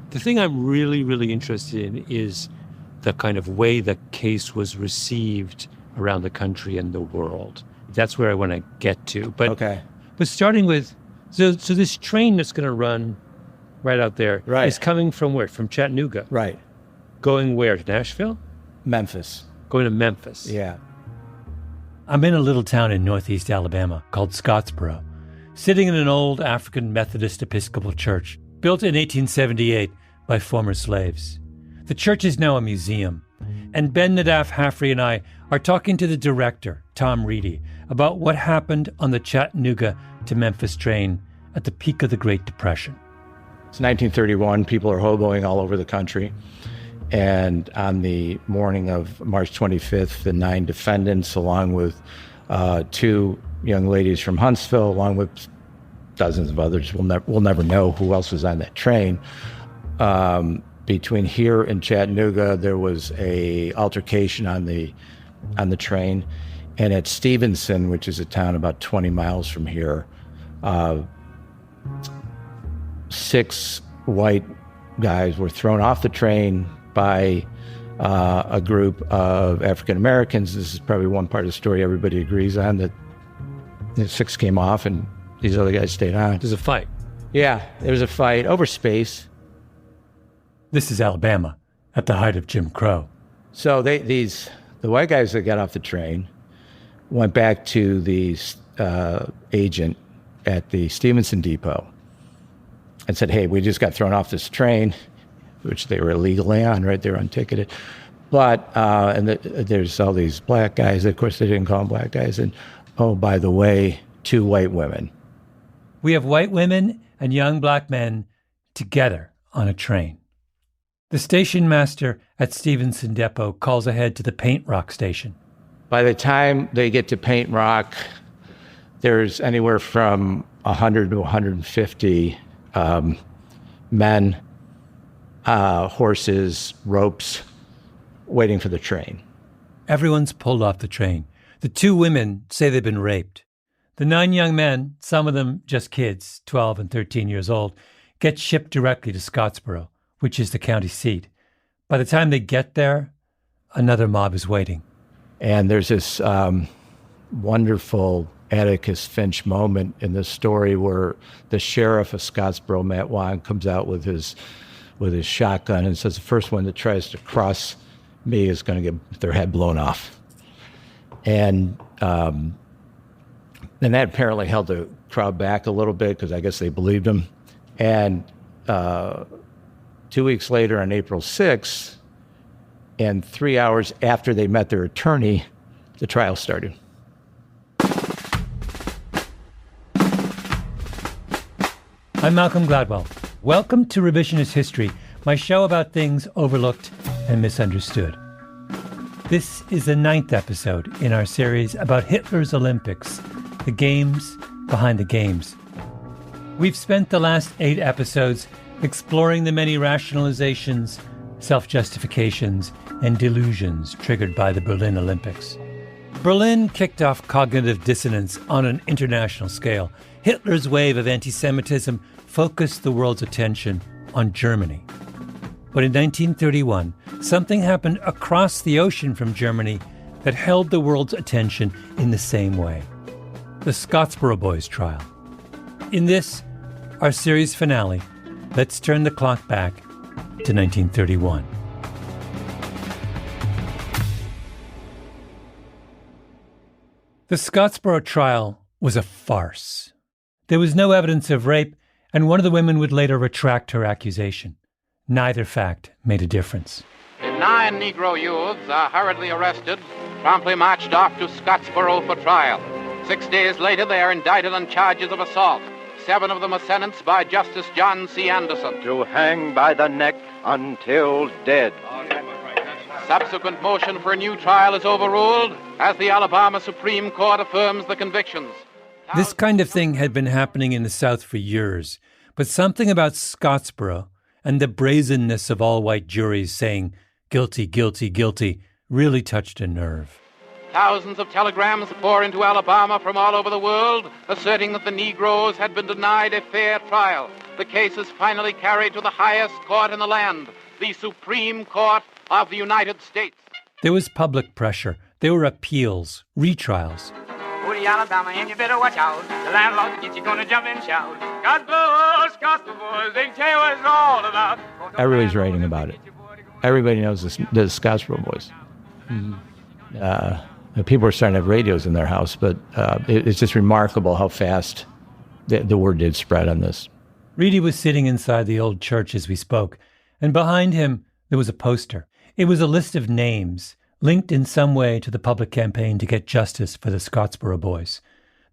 The thing I'm really, really interested in is the kind of way the case was received around the country and the world. That's where I want to get to. But starting with, so this train that's going to run right out there is coming from where? From Chattanooga. Right. Going where? To Nashville? Memphis. Going to Memphis. Yeah. I'm in a little town in northeast Alabama called Scottsboro, sitting in an old African Methodist Episcopal church built in 1878 by former slaves. The church is now a museum, and Ben Nadaf Hafrey and I are talking to the director, Tom Reedy, about what happened on the Chattanooga to Memphis train at the peak of the Great Depression. It's 1931. People are hoboing all over the country. And on the morning of March 25th, the 9 defendants, along with 2 young ladies from Huntsville, along with dozens of others, we'll never know who else was on that train. Between here and Chattanooga, there was a altercation on the train. And at Stevenson, which is a town about 20 miles from here, 6 white guys were thrown off the train by a group of African Americans. This is probably one part of the story everybody agrees on, that the 6 came off and these other guys stayed on. There's a fight. Yeah, there was a fight over space. This is Alabama, at the height of Jim Crow. So the white guys that got off the train went back to the agent at the Stevenson Depot and said, hey, we just got thrown off this train, which they were illegally on, right? They were unticketed. But, there's all these black guys. Of course, they didn't call them black guys. And, oh, by the way, 2 white women. We have white women and young black men together on a train. The station master at Stevenson Depot calls ahead to the Paint Rock station. By the time they get to Paint Rock, there's anywhere from 100 to 150 men, horses, ropes, waiting for the train. Everyone's pulled off the train. The 2 women say they've been raped. The 9 young men, some of them just kids, 12 and 13 years old, get shipped directly to Scottsboro, which is the county seat. By the time they get there, another mob is waiting. And there's this wonderful Atticus Finch moment in this story where the sheriff of Scottsboro, Matt Wong, comes out with his shotgun and says the first one that tries to cross me is going to get their head blown off. And that apparently held the crowd back a little bit because I guess they believed him. And 2 weeks later, on April 6th, and 3 hours after they met their attorney, the trial started. I'm Malcolm Gladwell. Welcome to Revisionist History, my show about things overlooked and misunderstood. This is the 9th episode in our series about Hitler's Olympics, the games behind the games. We've spent the last 8 episodes exploring the many rationalizations, self-justifications, and delusions triggered by the Berlin Olympics. Berlin kicked off cognitive dissonance on an international scale. Hitler's wave of anti-Semitism focused the world's attention on Germany. But in 1931, something happened across the ocean from Germany that held the world's attention in the same way. The Scottsboro Boys trial. In this, our series finale, let's turn the clock back to 1931. The Scottsboro trial was a farce. There was no evidence of rape, and one of the women would later retract her accusation. Neither fact made a difference. 9 Negro youths are hurriedly arrested, promptly marched off to Scottsboro for trial. 6 days later, they are indicted on charges of assault. 7 of them are sentenced by Justice John C. Andersen to hang by the neck until dead. Subsequent motion for a new trial is overruled as the Alabama Supreme Court affirms the convictions. This kind of thing had been happening in the South for years, but something about Scottsboro and the brazenness of all-white juries saying guilty, guilty, guilty really touched a nerve. Thousands of telegrams pour into Alabama from all over the world, asserting that the Negroes had been denied a fair trial. the case is finally carried to the highest court in the land, the Supreme Court of the United States. There was public pressure. There were appeals, retrials. Woody, Alabama, and you better watch out. The landlord will get you gonna jump and shout. Scottsboro boys, they can tell you what it's all about. Everybody's writing about it. Everybody knows the Scottsboro boys. People are starting to have radios in their house, but it's just remarkable how fast the word did spread on this. Reedy was sitting inside the old church as we spoke, and behind him there was a poster. It was a list of names linked in some way to the public campaign to get justice for the Scottsboro boys.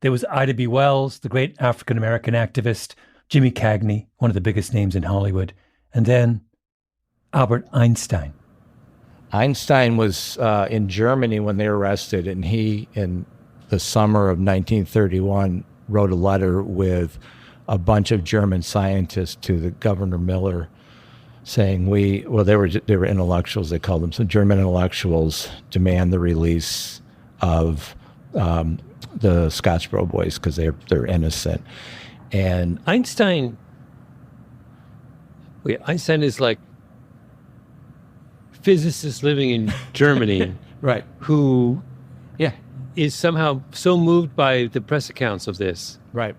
There was Ida B. Wells, the great African-American activist, Jimmy Cagney, one of the biggest names in Hollywood, and then Albert Einstein. Einstein was in Germany when they were arrested, and he, in the summer of 1931, wrote a letter with a bunch of German scientists to the Governor Miller, saying they were intellectuals, they called them. So German intellectuals demand the release of the Scottsboro boys because they're innocent. And Einstein is like physicist living in Germany, right? Who, is somehow so moved by the press accounts of this, right?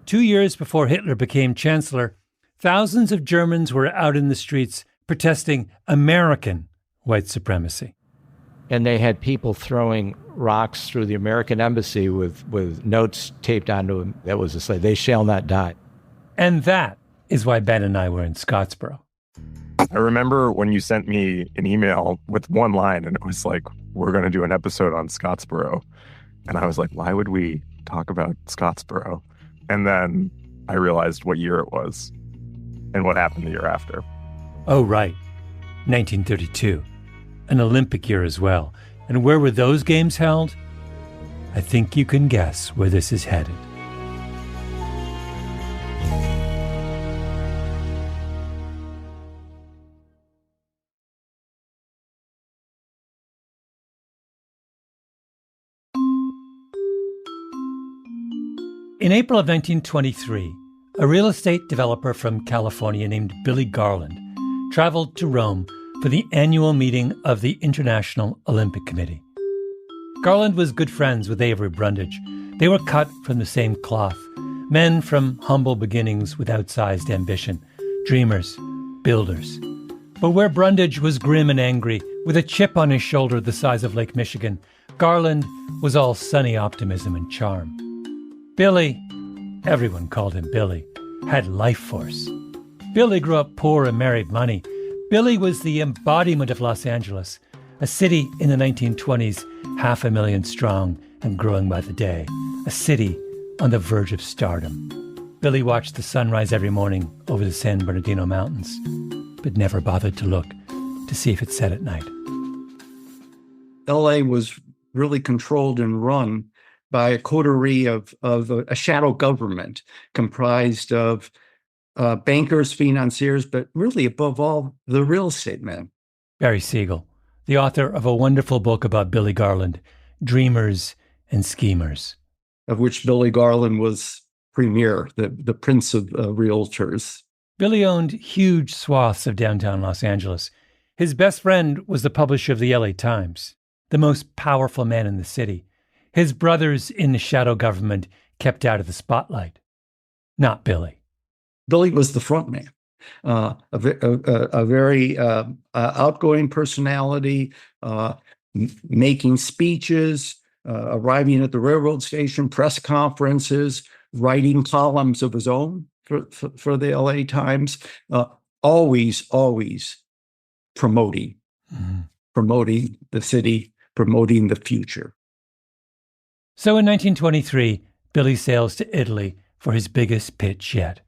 2 years before Hitler became chancellor, thousands of Germans were out in the streets protesting American white supremacy. And they had people throwing rocks through the American embassy with notes taped onto them that was to say, "They shall not die." And that is why Ben and I were in Scottsboro. I remember when you sent me an email with one line and it was like, "We're going to do an episode on Scottsboro." And I was like, why would we talk about Scottsboro? And then I realized what year it was and what happened the year after. Oh, right. 1932. An Olympic year as well. And where were those games held? I think you can guess where this is headed. In April of 1923, a real estate developer from California named Billy Garland traveled to Rome for the annual meeting of the International Olympic Committee. Garland was good friends with Avery Brundage. They were cut from the same cloth, men from humble beginnings with outsized ambition, dreamers, builders. But where Brundage was grim and angry, with a chip on his shoulder the size of Lake Michigan, Garland was all sunny optimism and charm. Billy, everyone called him Billy, had life force. Billy grew up poor and married money. Billy was the embodiment of Los Angeles, a city in the 1920s, 500,000 strong and growing by the day, a city on the verge of stardom. Billy watched the sunrise every morning over the San Bernardino Mountains, but never bothered to look to see if it set at night. LA was really controlled and run by a coterie of a shadow government comprised of bankers, financiers, but really above all, the real estate men. Barry Siegel, the author of a wonderful book about Billy Garland, Dreamers and Schemers. Of which Billy Garland was premier, the prince of realtors. Billy owned huge swaths of downtown Los Angeles. His best friend was the publisher of the LA Times, the most powerful man in the city. His brothers in the shadow government kept out of the spotlight. Not Billy. Billy was the front man, a very outgoing personality, making speeches, arriving at the railroad station, press conferences, writing columns of his own for the LA Times, always promoting the city, promoting the future. So in 1923, Billy sails to Italy for his biggest pitch yet,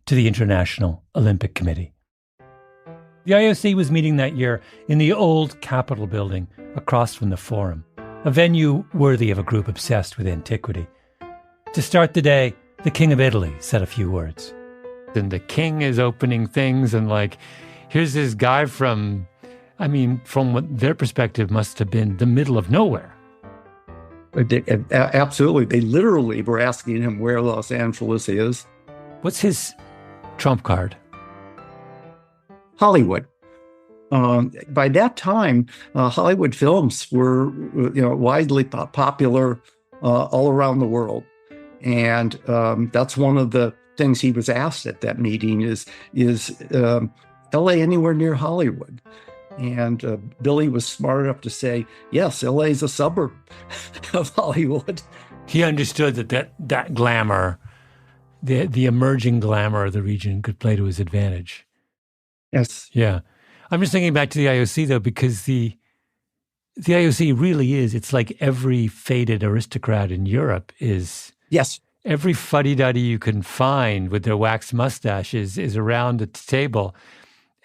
to the International Olympic Committee. The IOC was meeting that year in the old Capitol building across from the Forum, a venue worthy of a group obsessed with antiquity. To start the day, the King of Italy said a few words. Then the king is opening things and here's this guy from what their perspective must have been the middle of nowhere. Absolutely. They literally were asking him where Los Angeles is. What's his trump card? Hollywood. By that time, Hollywood films were, widely popular all around the world, and that's one of the things he was asked at that meeting: is L.A. anywhere near Hollywood? And Billy was smart enough to say, yes, L.A. is a suburb of Hollywood. He understood that glamour, the emerging glamour of the region, could play to his advantage. Yes. Yeah. I'm just thinking back to the IOC, though, because the IOC really is, it's like every faded aristocrat in Europe is. Yes. Every fuddy-duddy you can find with their waxed mustaches is around the table.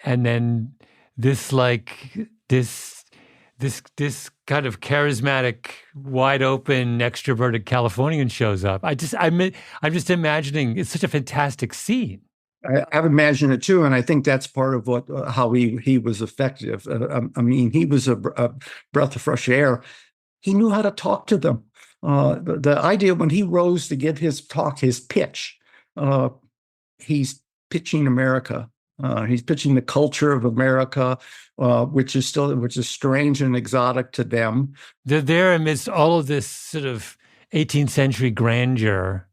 And then this kind of charismatic, wide open, extroverted Californian shows up. I'm just imagining, it's such a fantastic scene. I've imagined it too, and I think that's part of how he was effective. He was a breath of fresh air. He knew how to talk to them. The idea when he rose to give his talk, his pitch, he's pitching America. He's pitching the culture of America, which is strange and exotic to them. They're there amidst all of this sort of 18th century grandeur,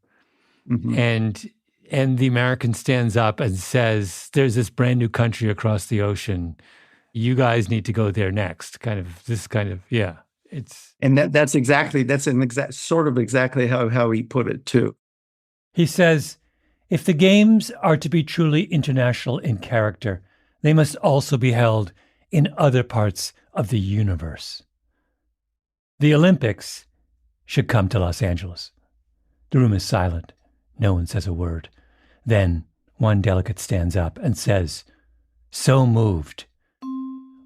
and the American stands up and says, "There's this brand new country across the ocean. You guys need to go there next." Yeah. That's exactly how he put it too. He says, if the games are to be truly international in character, they must also be held in other parts of the universe. The Olympics should come to Los Angeles. The room is silent. No one says a word. Then one delegate stands up and says, "So moved.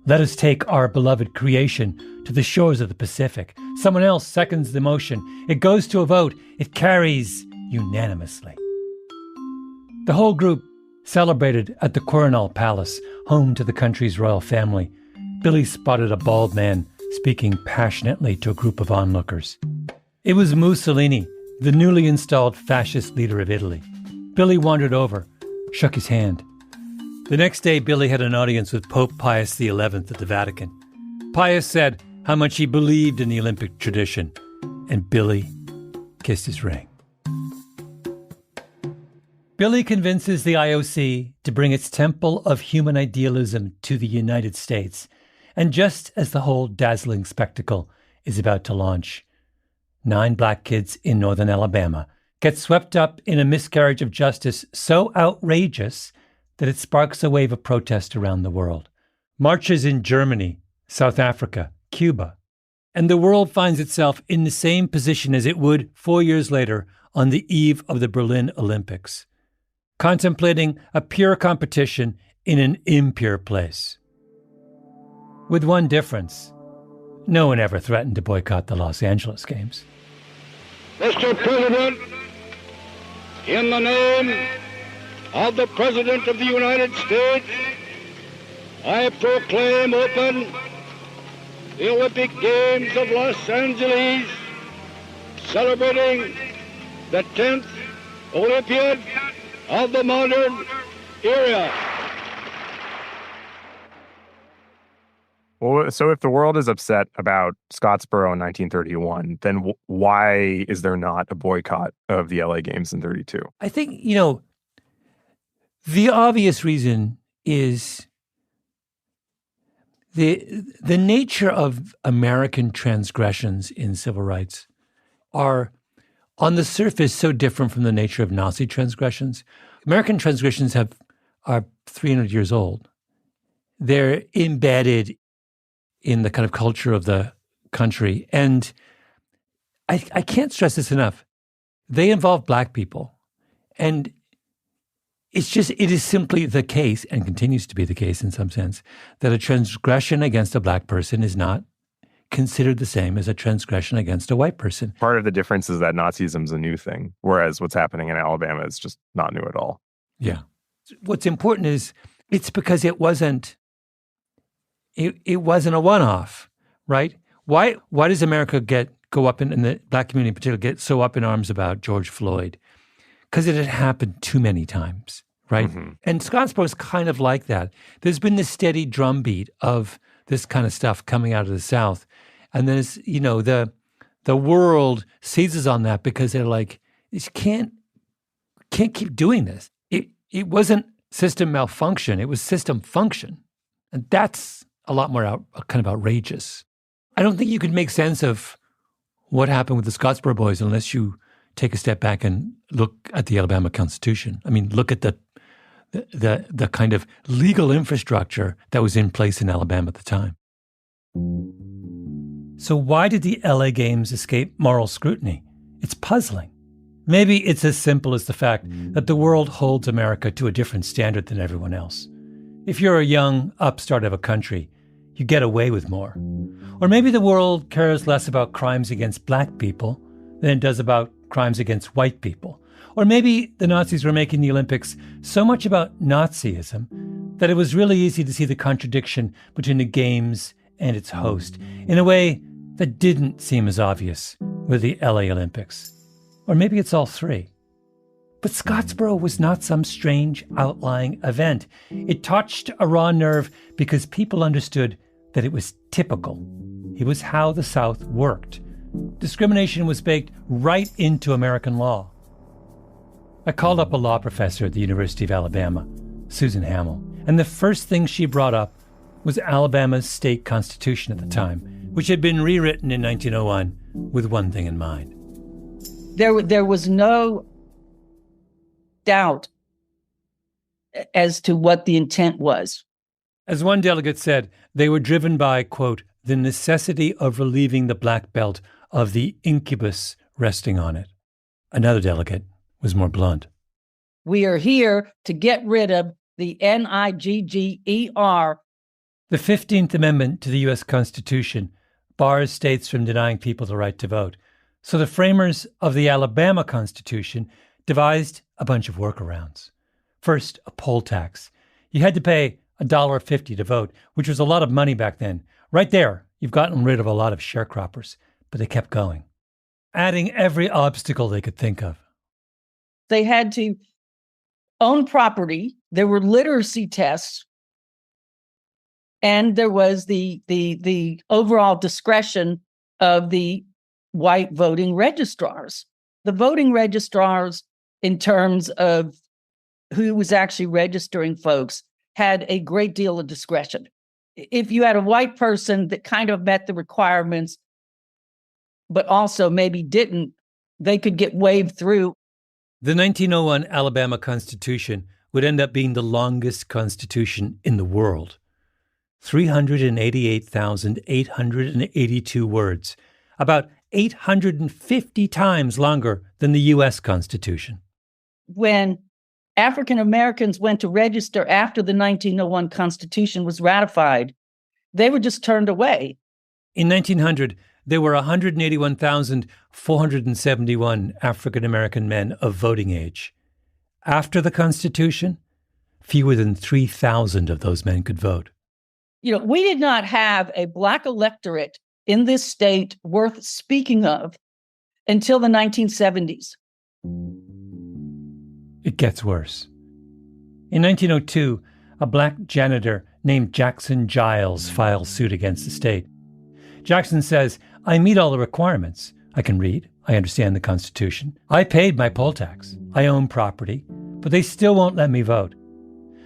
Let us take our beloved creation to the shores of the Pacific." Someone else seconds the motion. It goes to a vote. It carries unanimously. The whole group celebrated at the Coronal Palace, home to the country's royal family. Billy spotted a bald man speaking passionately to a group of onlookers. It was Mussolini, the newly installed fascist leader of Italy. Billy wandered over, shook his hand. The next day, Billy had an audience with Pope Pius XI at the Vatican. Pius said how much he believed in the Olympic tradition, and Billy kissed his ring. Billy convinces the IOC to bring its temple of human idealism to the United States, and just as the whole dazzling spectacle is about to launch, 9 black kids in northern Alabama get swept up in a miscarriage of justice so outrageous that it sparks a wave of protest around the world. Marches in Germany, South Africa, Cuba, and the world finds itself in the same position as it would 4 years later on the eve of the Berlin Olympics, contemplating a pure competition in an impure place. With one difference, no one ever threatened to boycott the Los Angeles Games. Mr. President, in the name of the President of the United States, I proclaim open the Olympic Games of Los Angeles, celebrating the 10th Olympiad of the modern era. Well, so if the world is upset about Scottsboro in 1931, then why is there not a boycott of the LA Games in 32? I think, the obvious reason is the nature of American transgressions in civil rights are on the surface so different from the nature of Nazi transgressions. American transgressions are 300 years old. They're embedded in the kind of culture of the country. And I can't stress this enough. They involve Black people. And it is simply the case, and continues to be the case in some sense, that a transgression against a Black person is not considered the same as a transgression against a white person. Part of the difference is that Nazism is a new thing, whereas what's happening in Alabama is just not new at all. Yeah. What's important is it's because it wasn't a one-off, right? Why does America go up in the Black community in particular, get so up in arms about George Floyd? Because it had happened too many times, right? Mm-hmm. And Scottsboro is kind of like that. There's been this steady drumbeat of this kind of stuff coming out of the South. And then it's, the world seizes on that because they're like, you can't keep doing this. It wasn't system malfunction, it was system function. And that's a lot more kind of outrageous. I don't think you could make sense of what happened with the Scottsboro Boys unless you take a step back and look at the Alabama Constitution. I mean, look at the kind of legal infrastructure that was in place in Alabama at the time. So why did the LA Games escape moral scrutiny? It's puzzling. Maybe it's as simple as the fact that the world holds America to a different standard than everyone else. If you're a young upstart of a country, you get away with more. Or maybe the world cares less about crimes against black people than it does about crimes against white people. Or maybe the Nazis were making the Olympics so much about Nazism that it was really easy to see the contradiction between the Games and its host in a way that didn't seem as obvious with the LA Olympics. Or maybe it's all three. But Scottsboro was not some strange outlying event. It touched a raw nerve because people understood that it was typical. It was how the South worked. Discrimination was baked right into American law. I called up a law professor at the University of Alabama, Susan Hamill, and the first thing she brought up was Alabama's state constitution at the time, which had been rewritten in 1901 with one thing in mind. There was no doubt as to what the intent was. As one delegate said, they were driven by, quote, the necessity of relieving the black belt of the incubus resting on it. Another delegate was more blunt. We are here to get rid of the NIGGER. The 15th Amendment to the U.S. Constitution bars states from denying people the right to vote. So the framers of the Alabama Constitution devised a bunch of workarounds. First, a poll tax. You had to pay $1.50 to vote, which was a lot of money back then. Right there, you've gotten rid of a lot of sharecroppers, but they kept going, adding every obstacle they could think of. They had to own property. There were literacy tests. And there was the overall discretion of the white voting registrars. The voting registrars, in terms of who was actually registering folks, had a great deal of discretion. If you had a white person that kind of met the requirements, but also maybe didn't, they could get waved through. The 1901 Alabama Constitution would end up being the longest constitution in the world. 388,882 words, about 850 times longer than the U.S. Constitution. When African Americans went to register after the 1901 Constitution was ratified, they were just turned away. In 1900, there were 181,471 African American men of voting age. After the Constitution, fewer than 3,000 of those men could vote. We did not have a black electorate in this state worth speaking of until the 1970s. It gets worse. In 1902, a black janitor named Jackson Giles filed suit against the state. Jackson says, I meet all the requirements. I can read. I understand the Constitution. I paid my poll tax. I own property, but they still won't let me vote.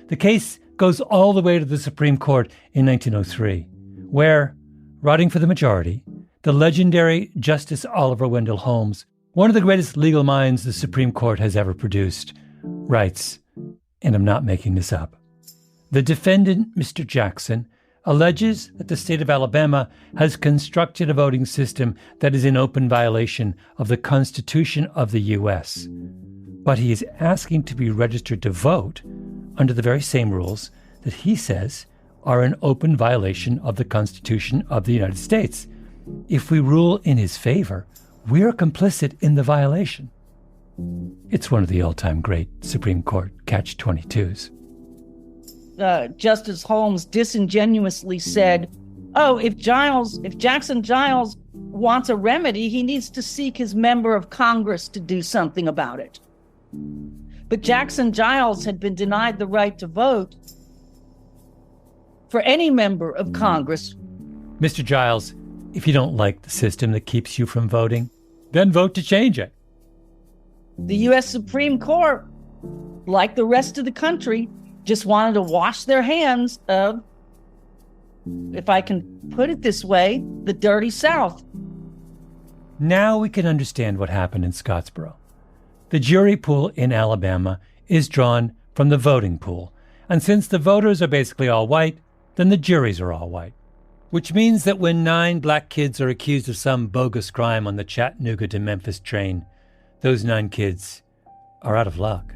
The case goes all the way to the Supreme Court in 1903, where, writing for the majority, the legendary Justice Oliver Wendell Holmes, one of the greatest legal minds the Supreme Court has ever produced, writes, and I'm not making this up, the defendant, Mr. Jackson, alleges that the state of Alabama has constructed a voting system that is in open violation of the Constitution of the U.S., but he is asking to be registered to vote under the very same rules that he says are an open violation of the Constitution of the United States. If we rule in his favor, we're complicit in the violation. It's one of the all-time great Supreme Court catch-22s. Justice Holmes disingenuously said, if Jackson Giles wants a remedy, he needs to seek his member of Congress to do something about it. But Jackson Giles had been denied the right to vote for any member of Congress. Mr. Giles, if you don't like the system that keeps you from voting, then vote to change it. The U.S. Supreme Court, like the rest of the country, just wanted to wash their hands of, if I can put it this way, the dirty South. Now we can understand what happened in Scottsboro. The jury pool in Alabama is drawn from the voting pool, and since the voters are basically all white, then the juries are all white. Which means that when 9 black kids are accused of some bogus crime on the Chattanooga to Memphis train, those 9 kids are out of luck.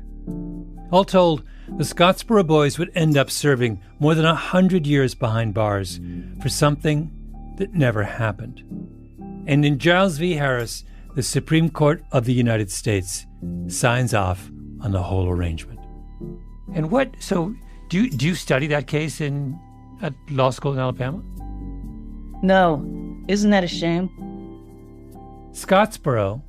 All told, the Scottsboro boys would end up serving more than 100 years behind bars for something that never happened. And in Giles v. Harris, the Supreme Court of the United States signs off on the whole arrangement. And so do you study that case at law school in Alabama? No. Isn't that a shame? Scottsboro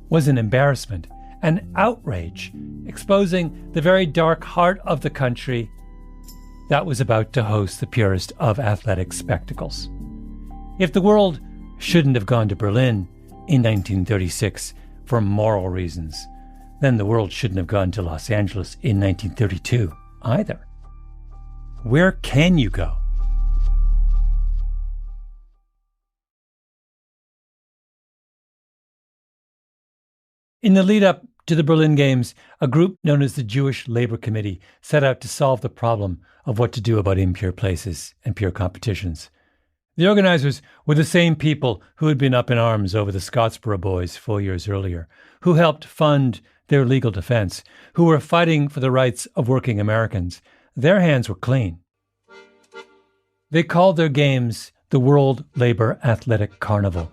was an embarrassment, an outrage, exposing the very dark heart of the country that was about to host the purest of athletic spectacles. If the world shouldn't have gone to Berlin in 1936 for moral reasons, then the world shouldn't have gone to Los Angeles in 1932 either. Where can you go? In the lead-up to the Berlin Games, a group known as the Jewish Labor Committee set out to solve the problem of what to do about impure places and pure competitions. The organizers were the same people who had been up in arms over the Scottsboro boys 4 years earlier, who helped fund their legal defense, who were fighting for the rights of working Americans. Their hands were clean. They called their games the World Labor Athletic Carnival.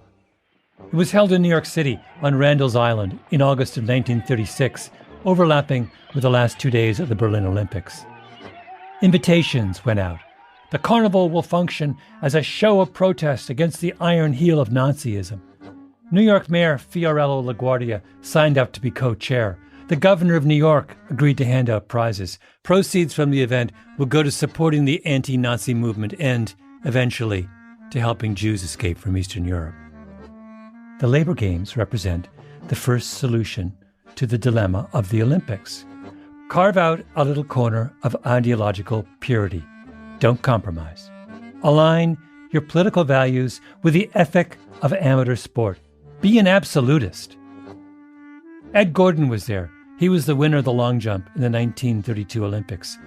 It was held in New York City on Randall's Island in August of 1936, overlapping with the last 2 days of the Berlin Olympics. Invitations went out. The carnival will function as a show of protest against the iron heel of Nazism. New York Mayor Fiorello LaGuardia signed up to be co-chair. The governor of New York agreed to hand out prizes. Proceeds from the event will go to supporting the anti-Nazi movement and, eventually, to helping Jews escape from Eastern Europe. The Labor Games represent the first solution to the dilemma of the Olympics. Carve out a little corner of ideological purity. Don't compromise. Align your political values with the ethic of amateur sport. Be an absolutist. Ed Gordon was there. He was the winner of the long jump in the 1932 Olympics.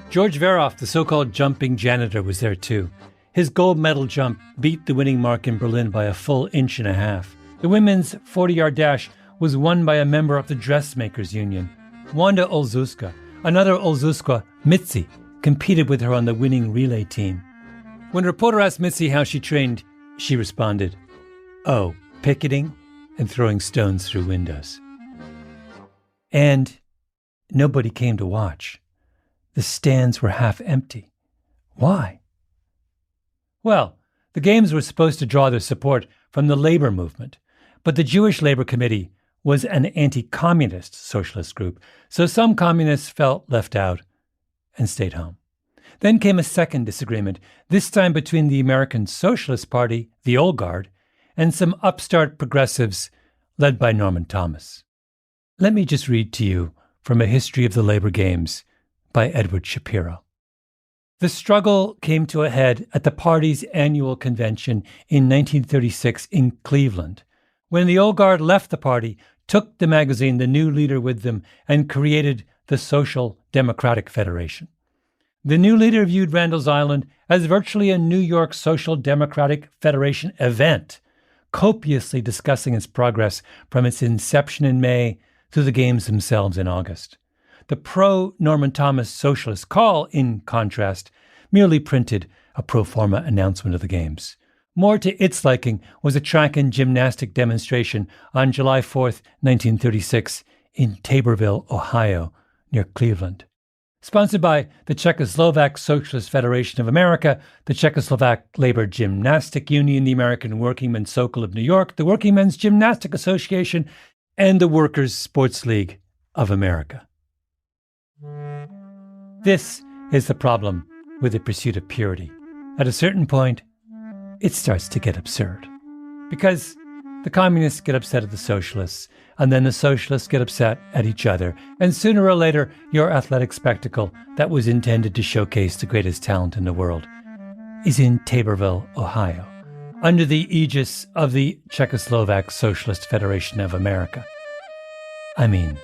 George Veroff, the so-called jumping janitor, was there too. His gold medal jump beat the winning mark in Berlin by a full inch and a half. The women's 40-yard dash was won by a member of the dressmakers union. Wanda Olszewska, another Olszewska, Mitzi, competed with her on the winning relay team. When a reporter asked Mitzi how she trained, she responded, "Oh, picketing and throwing stones through windows." And nobody came to watch. The stands were half empty. Why? Well, the games were supposed to draw their support from the labor movement, but the Jewish Labor Committee was an anti-communist socialist group, so some communists felt left out and stayed home. Then came a second disagreement, this time between the American Socialist Party, the Old Guard, and some upstart progressives led by Norman Thomas. Let me just read to you from A History of the Labor Games by Edward Shapiro. The struggle came to a head at the party's annual convention in 1936 in Cleveland, when the Old Guard left the party, took the magazine The New Leader with them, and created the Social Democratic Federation. The new leader viewed Randall's Island as virtually a New York Social Democratic Federation event, copiously discussing its progress from its inception in May through the games themselves in August. The pro-Norman Thomas Socialist Call, in contrast, merely printed a pro forma announcement of the games. More to its liking was a track and gymnastic demonstration on July 4th, 1936, in Taborville, Ohio, near Cleveland. Sponsored by the Czechoslovak Socialist Federation of America, the Czechoslovak Labor Gymnastic Union, the American Workingmen's Sokol of New York, the Working Men's Gymnastic Association, and the Workers' Sports League of America. This is the problem with the pursuit of purity. At a certain point, it starts to get absurd. Because the communists get upset at the socialists, and then the socialists get upset at each other, and sooner or later, your athletic spectacle that was intended to showcase the greatest talent in the world is in Taborville, Ohio, under the aegis of the Czechoslovak Socialist Federation of America. I mean,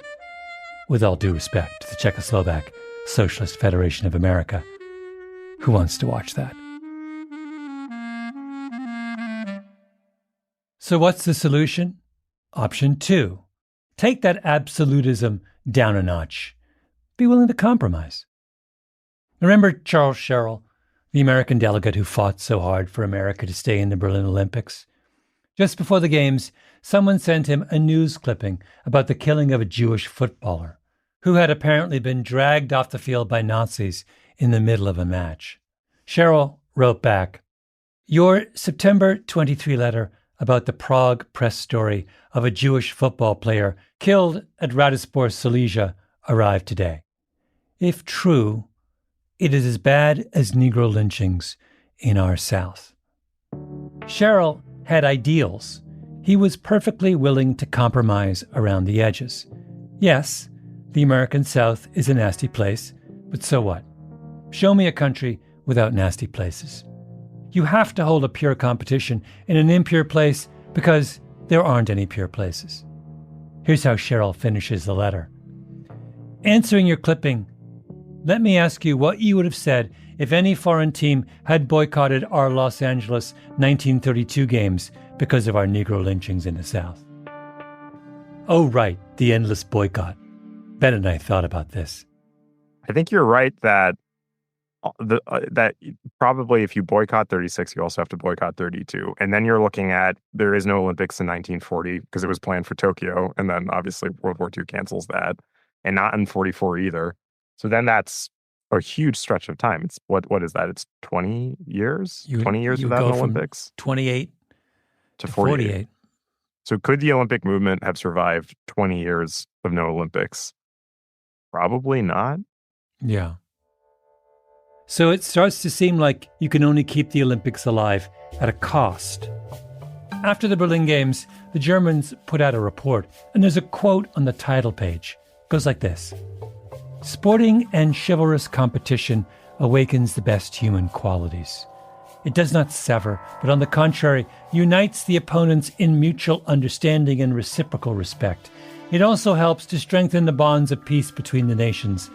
with all due respect to the Czechoslovak Socialist Federation of America, who wants to watch that? So what's the solution? Option 2. Take that absolutism down a notch. Be willing to compromise. Remember Charles Sherrill, the American delegate who fought so hard for America to stay in the Berlin Olympics? Just before the games, someone sent him a news clipping about the killing of a Jewish footballer who had apparently been dragged off the field by Nazis in the middle of a match. Sherrill wrote back, "Your September 23 letter about the Prague press story of a Jewish football player killed at Radispor Silesia arrived today. If true, it is as bad as Negro lynchings in our South." Sherrill had ideals. He was perfectly willing to compromise around the edges. Yes, the American South is a nasty place, but so what? Show me a country without nasty places. You have to hold a pure competition in an impure place because there aren't any pure places. Here's how Sherrill finishes the letter. Answering your clipping, let me ask you what you would have said if any foreign team had boycotted our Los Angeles 1932 games because of our Negro lynchings in the South. Oh, right, the endless boycott. Ben and I thought about this. I think you're right that that probably if you boycott 36, you also have to boycott 32. And then you're looking at, there is no Olympics in 1940 because it was planned for Tokyo. And then obviously World War II cancels that. And not in 44 either. So then that's a huge stretch of time. It's what is that? It's 20 years? 20 years without an Olympics? 28 to 48. So could the Olympic movement have survived 20 years of no Olympics? Probably not. Yeah. So it starts to seem like you can only keep the Olympics alive at a cost. After the Berlin Games, the Germans put out a report, and there's a quote on the title page. It goes like this: "Sporting and chivalrous competition awakens the best human qualities. It does not sever, but on the contrary, unites the opponents in mutual understanding and reciprocal respect. It also helps to strengthen the bonds of peace between the nations.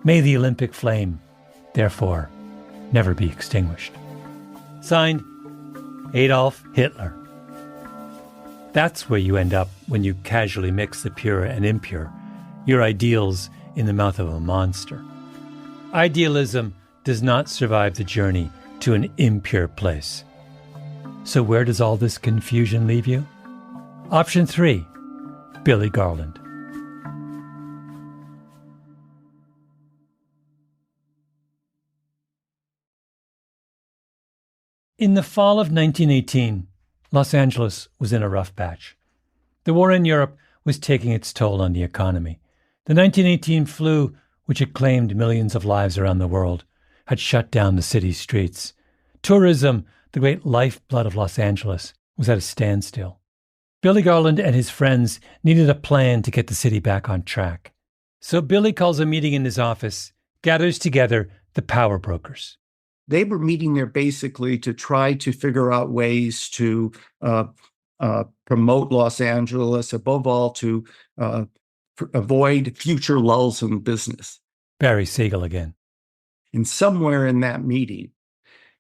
May the Olympic flame, therefore, never be extinguished." Signed, Adolf Hitler. That's where you end up when you casually mix the pure and impure, your ideals in the mouth of a monster. Idealism does not survive the journey to an impure place. So where does all this confusion leave you? Option 3, Billy Garland. In the fall of 1918, Los Angeles was in a rough patch. The war in Europe was taking its toll on the economy. The 1918 flu, which had claimed millions of lives around the world, had shut down the city's streets. Tourism, the great lifeblood of Los Angeles, was at a standstill. Billy Garland and his friends needed a plan to get the city back on track. So Billy calls a meeting in his office, gathers together the power brokers. They were meeting there basically to try to figure out ways to promote Los Angeles, above all to avoid future lulls in business. Barry Siegel again. And somewhere in that meeting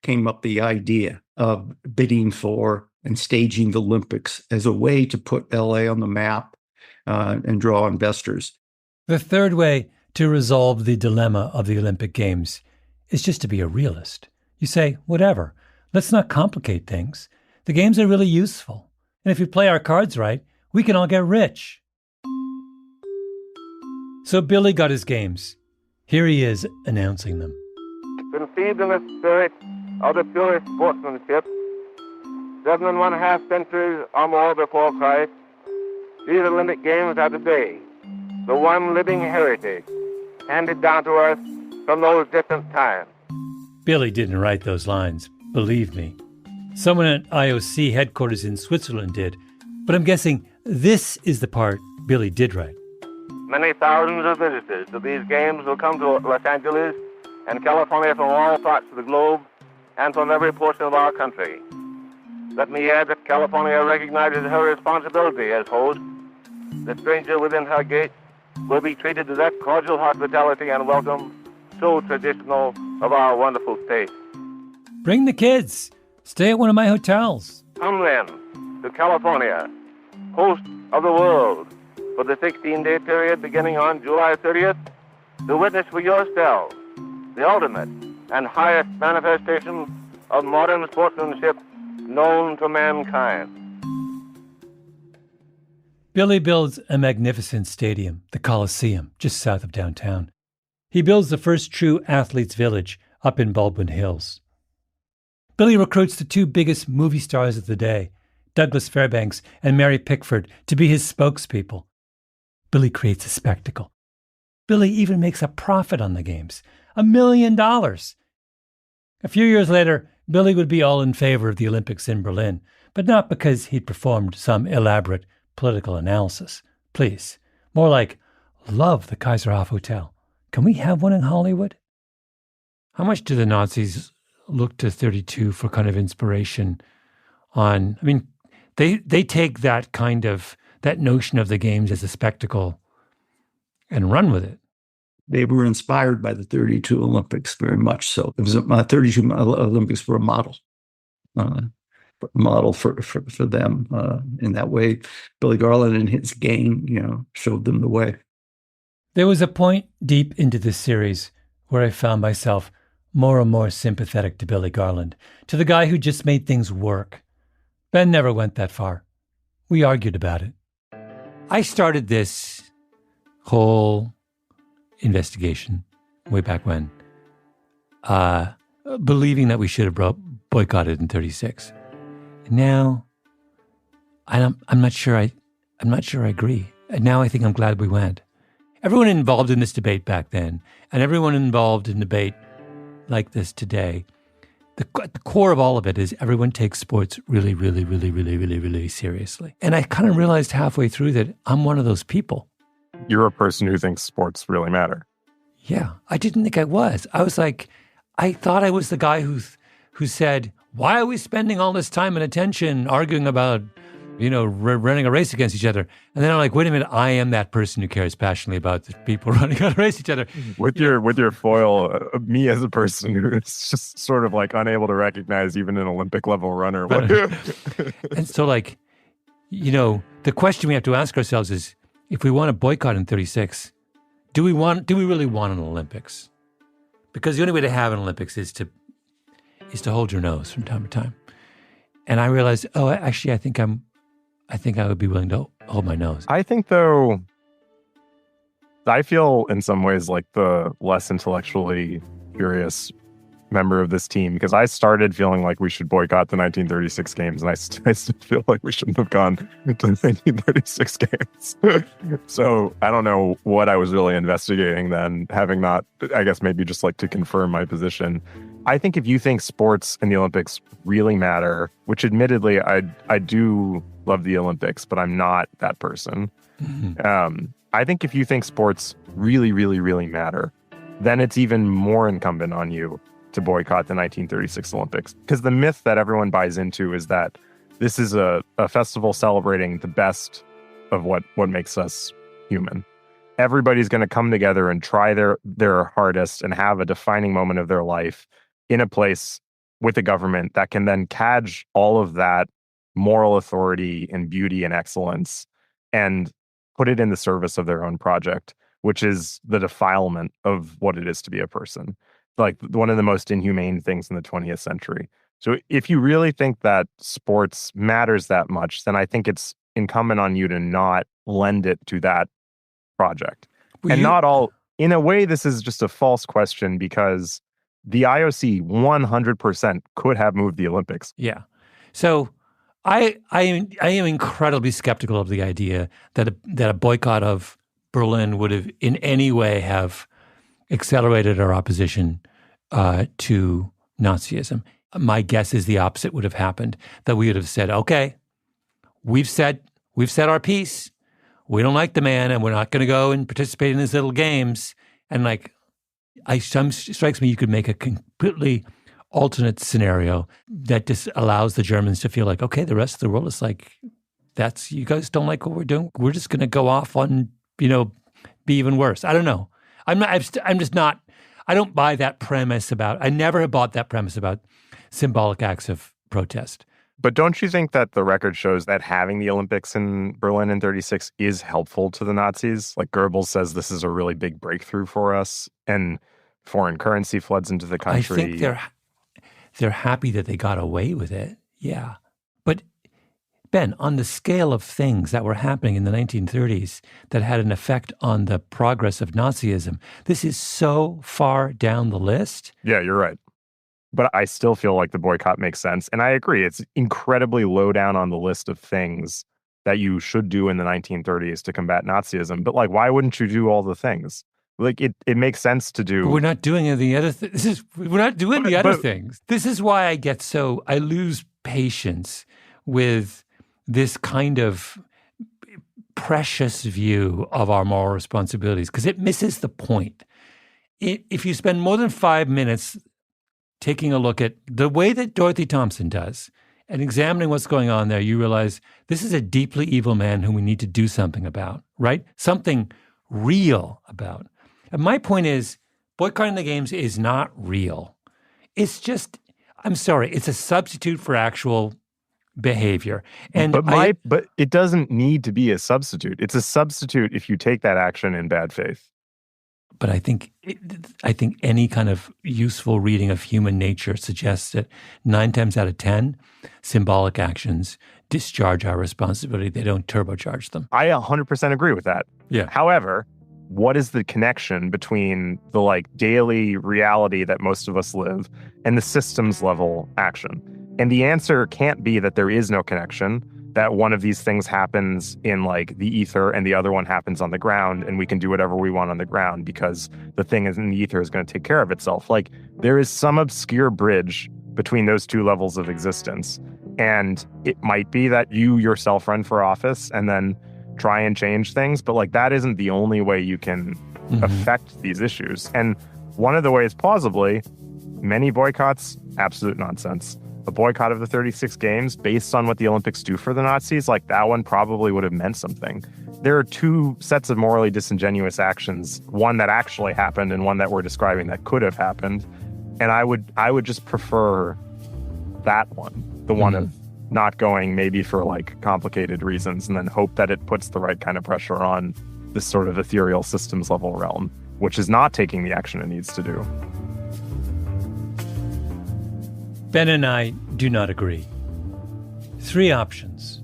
came up the idea of bidding for and staging the Olympics as a way to put LA on the map and draw investors. The third way to resolve the dilemma of the Olympic Games is just to be a realist. You say, whatever, let's not complicate things. The games are really useful. And if we play our cards right, we can all get rich. So Billy got his games. Here he is announcing them. Conceived in the spirit of the purest sportsmanship, 7½ centuries or more before Christ, these Olympic Games are today the one living heritage handed down to us from those distant times. Billy didn't write those lines, believe me. Someone at IOC headquarters in Switzerland did, but I'm guessing this is the part Billy did write. Many thousands of visitors to these games will come to Los Angeles and California from all parts of the globe and from every portion of our country. Let me add that California recognizes her responsibility as host. The stranger within her gates will be treated to that cordial hospitality and welcome so traditional of our wonderful state. Bring the kids. Stay at one of my hotels. Come then to California, host of the world, for the 16-day period beginning on July 30th, to witness for yourselves the ultimate and highest manifestation of modern sportsmanship known to mankind. Billy builds a magnificent stadium, the Coliseum, just south of downtown. He builds the first true athletes' village up in Baldwin Hills. Billy recruits the two biggest movie stars of the day, Douglas Fairbanks and Mary Pickford, to be his spokespeople. Billy creates a spectacle. Billy even makes a profit on the games, $1 million. A few years later, Billy would be all in favor of the Olympics in Berlin, but not because he'd performed some elaborate political analysis. Please, more like, love the Kaiserhof Hotel. Can we have one in Hollywood? How much do the Nazis look to 32 for kind of inspiration on, I mean, they take that kind of, that notion of the games as a spectacle and run with it. They were inspired by the 32 Olympics very much so. It was 32 Olympics were a model for them. In that way, Billy Garland and his gang, showed them the way. There was a point deep into this series where I found myself more and more sympathetic to Billy Garland, to the guy who just made things work. Ben never went that far. We argued about it. I started this whole investigation way back when, believing that we should have boycotted in 36. Now, I'm not sure I agree. And now I think I'm glad we went. Everyone involved in this debate back then, and everyone involved in debate like this today, the core of all of it is everyone takes sports really, really, really, really, really, really seriously. And I kind of realized halfway through that I'm one of those people. You're a person who thinks sports really matter. Yeah, I didn't think I was. I was like, I thought I was the guy who said, why are we spending all this time and attention arguing about, running a race against each other? And then I'm like, wait a minute, I am that person who cares passionately about the people running a race each other. With your foil, me as a person who is just sort of like unable to recognize even an Olympic level runner. And so the question we have to ask ourselves is, if we want to boycott in 36, do we really want an Olympics? Because the only way to have an Olympics is to hold your nose from time to time. And I realized, actually, I think I would be willing to hold my nose. I think, though, I feel in some ways like the less intellectually curious member of this team, because I started feeling like we should boycott the 1936 games, and I still feel like we shouldn't have gone to the 1936 games. So I don't know what I was really investigating then, having not, I guess maybe just like to confirm my position. I think if you think sports and the Olympics really matter, which admittedly I do love the Olympics, but I'm not that person. Mm-hmm. I think if you think sports really, really, really matter, then it's even more incumbent on you to boycott the 1936 Olympics. Because the myth that everyone buys into is that this is a festival celebrating the best of what makes us human. Everybody's going to come together and try their hardest and have a defining moment of their life in a place with a government that can then cadge all of that moral authority and beauty and excellence and put it in the service of their own project, which is the defilement of what it is to be a person. Like one of the most inhumane things in the 20th century. So if you really think that sports matters that much, then I think it's incumbent on you to not lend it to that project. Not all, in a way, this is just a false question, because the IOC 100% could have moved the Olympics. Yeah. So I am incredibly skeptical of the idea that a boycott of Berlin would have in any way have accelerated our opposition to Nazism. My guess is the opposite would have happened, that we would have said, okay, we've said our piece. We don't like the man, and we're not going to go and participate in his little games. And strikes me you could make a completely alternate scenario that just allows the Germans to feel like, okay, the rest of the world is like, you guys don't like what we're doing. We're just going to go off on, be even worse. I don't know. I don't buy that premise I never have bought that premise about symbolic acts of protest. But don't you think that the record shows that having the Olympics in Berlin in 1936 is helpful to the Nazis? Like Goebbels says, this is a really big breakthrough for us, and foreign currency floods into the country. I think they're happy that they got away with it. Yeah. But Ben, on the scale of things that were happening in the 1930s that had an effect on the progress of Nazism, this is so far down the list. Yeah, you're right. But I still feel like the boycott makes sense. And I agree, it's incredibly low down on the list of things that you should do in the 1930s to combat Nazism. But why wouldn't you do all the things? It makes sense to do. But we're not doing any other things. We're not doing the other things. This is why I lose patience with this kind of precious view of our moral responsibilities, because it misses the point. If you spend more than 5 minutes taking a look at the way that Dorothy Thompson does and examining what's going on there, you realize this is a deeply evil man whom we need to do something about, right? Something real about. And my point is, boycotting the games is not real. It's just, I'm sorry, it's a substitute for actual behavior. But it doesn't need to be a substitute. It's a substitute if you take that action in bad faith. But I think any kind of useful reading of human nature suggests that 9 times out of 10, symbolic actions discharge our responsibility. They don't turbocharge them. I 100% agree with that. Yeah. However, what is the connection between the daily reality that most of us live and the systems level action? And the answer can't be that there is no connection, that one of these things happens in the ether and the other one happens on the ground, and we can do whatever we want on the ground because the thing in the ether is going to take care of itself. There is some obscure bridge between those two levels of existence. And it might be that you yourself run for office and then try and change things, but that isn't the only way you can affect these issues. And one of the ways, plausibly, many boycotts, absolute nonsense. A boycott of the 36 games based on what the Olympics do for the Nazis, that one probably would have meant something. There are two sets of morally disingenuous actions, one that actually happened and one that we're describing that could have happened. And I would just prefer that one, the one of not going maybe for complicated reasons, and then hope that it puts the right kind of pressure on this sort of ethereal systems level realm, which is not taking the action it needs to do. Ben and I do not agree. 3 options: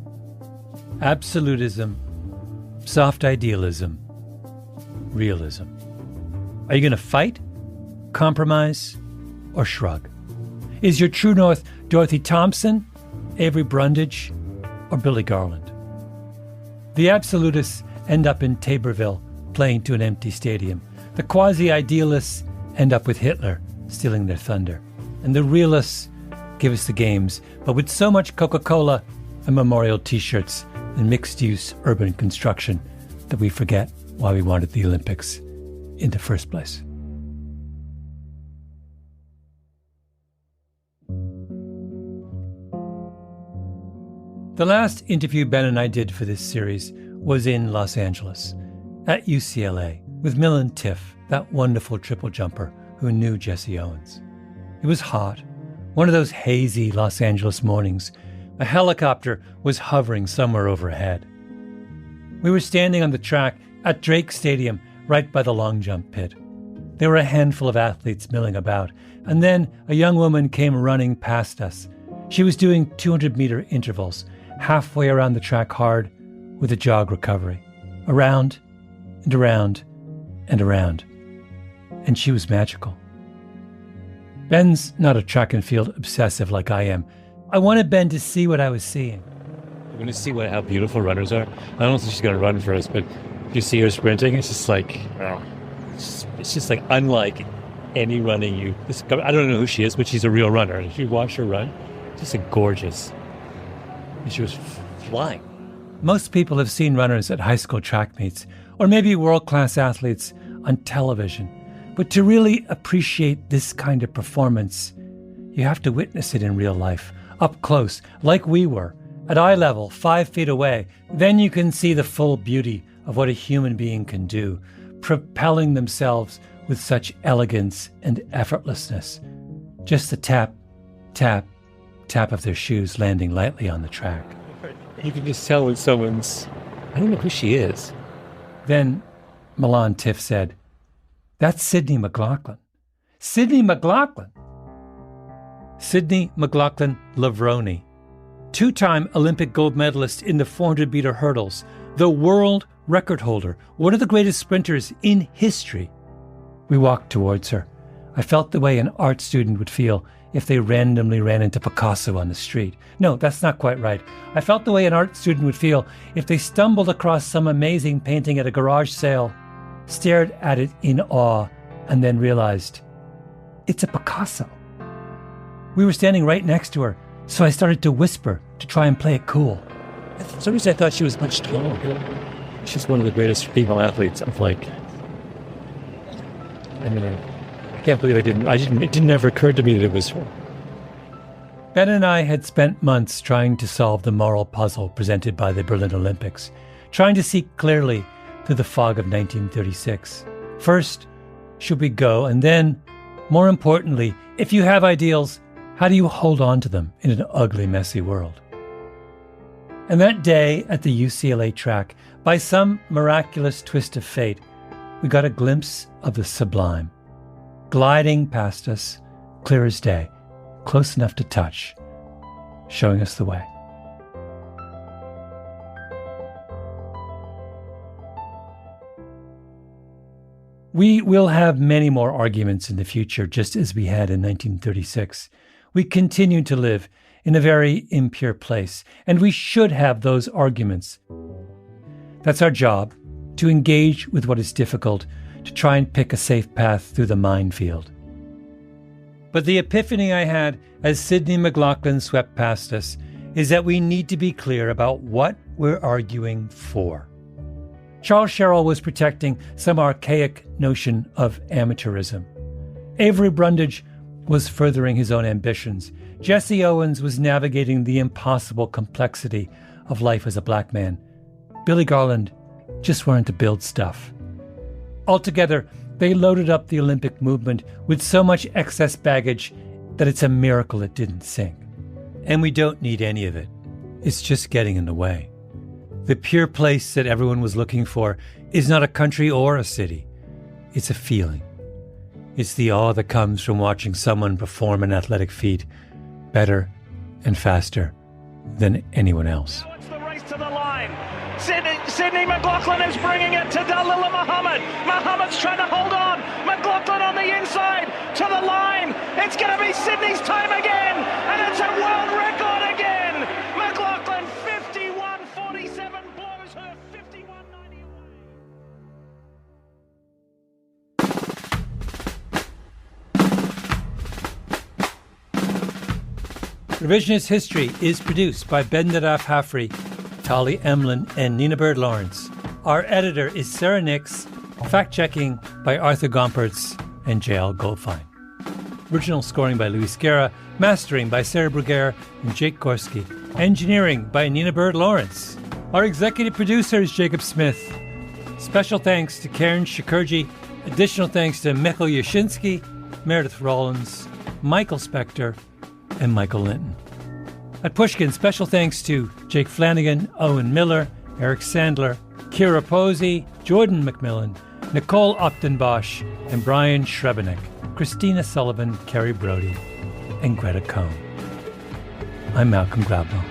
absolutism, soft idealism, realism. Are you going to fight, compromise, or shrug? Is your true north Dorothy Thompson, Avery Brundage, or Billy Garland? The absolutists end up in Taborville playing to an empty stadium. The quasi-idealists end up with Hitler stealing their thunder. And the realists give us the games, but with so much Coca-Cola and memorial T-shirts and mixed-use urban construction that we forget why we wanted the Olympics in the first place. The last interview Ben and I did for this series was in Los Angeles, at UCLA, with Millen Tiff, that wonderful triple jumper who knew Jesse Owens. It was hot, one of those hazy Los Angeles mornings. A helicopter was hovering somewhere overhead. We were standing on the track at Drake Stadium, right by the long jump pit. There were a handful of athletes milling about, and then a young woman came running past us. She was doing 200-meter intervals, halfway around the track hard, with a jog recovery. Around and around and around. And she was magical. Ben's not a track and field obsessive like I am. I wanted Ben to see what I was seeing. You're going to see how beautiful runners are. I don't think she's going to run first, but if you see her sprinting, it's just It's just like unlike any running I don't know who she is, but she's a real runner. And if you watch her run, just like gorgeous. And she was flying. Most people have seen runners at high school track meets, or maybe world-class athletes on television. But to really appreciate this kind of performance, you have to witness it in real life, up close, like we were, at eye level, 5 feet away. Then you can see the full beauty of what a human being can do, propelling themselves with such elegance and effortlessness. Just the tap, tap, tap of their shoes landing lightly on the track. You can just tell when someone's, I don't know who she is. Then Milan Tiff said, "That's Sydney McLaughlin." Sydney McLaughlin. Sydney McLaughlin Lavroni, 2-time Olympic gold medalist in the 400-meter hurdles, the world record holder, one of the greatest sprinters in history. We walked towards her. I felt the way an art student would feel if they randomly ran into Picasso on the street. No, that's not quite right. I felt the way an art student would feel if they stumbled across some amazing painting at a garage sale, stared at it in awe, and then realized, it's a Picasso. We were standing right next to her, so I started to whisper to try and play it cool. For some reason I thought she was much taller. She's one of the greatest female athletes of I can't believe it didn't ever occur to me that it was her. Ben and I had spent months trying to solve the moral puzzle presented by the Berlin Olympics, trying to see clearly through the fog of 1936. First, should we go? And then, more importantly, if you have ideals, how do you hold on to them in an ugly, messy world? And that day at the UCLA track, by some miraculous twist of fate, we got a glimpse of the sublime, gliding past us, clear as day, close enough to touch, showing us the way. We will have many more arguments in the future, just as we had in 1936. We continue to live in a very impure place, and we should have those arguments. That's our job, to engage with what is difficult, to try and pick a safe path through the minefield. But the epiphany I had as Sydney McLaughlin swept past us is that we need to be clear about what we're arguing for. Charles Sherrill was protecting some archaic notion of amateurism. Avery Brundage was furthering his own ambitions. Jesse Owens was navigating the impossible complexity of life as a black man. Billy Garland just wanted to build stuff. Altogether, they loaded up the Olympic movement with so much excess baggage that it's a miracle it didn't sink. And we don't need any of it. It's just getting in the way. The pure place that everyone was looking for is not a country or a city. It's a feeling. It's the awe that comes from watching someone perform an athletic feat better and faster than anyone else. Now it's the race to the line. Sydney McLaughlin is bringing it to Dalilah Muhammad. Muhammad's trying to hold on. McLaughlin on the inside to the line. It's going to be Sydney's time again, and it's a world record again. McLaughlin 51.47 blows her 51.91. Revisionist History is produced by Ben Nadaf Hafri, Tali Emlin, and Nina Bird Lawrence. Our editor is Sarah Nix, fact-checking by Arthur Gompertz and J.L. Goldfein. Original scoring by Luis Guerra, mastering by Sarah Bruguer and Jake Gorski, engineering by Nina Bird Lawrence. Our executive producer is Jacob Smith. Special thanks to Karen Shakurji. Additional thanks to Michael Yashinsky, Meredith Rollins, Michael Specter, and Michael Linton. At Pushkin, special thanks to Jake Flanagan, Owen Miller, Eric Sandler, Kira Posey, Jordan McMillan, Nicole Optenbosch, and Brian Schrebenek, Christina Sullivan, Kerry Brody, and Greta Cohn. I'm Malcolm Gladwell.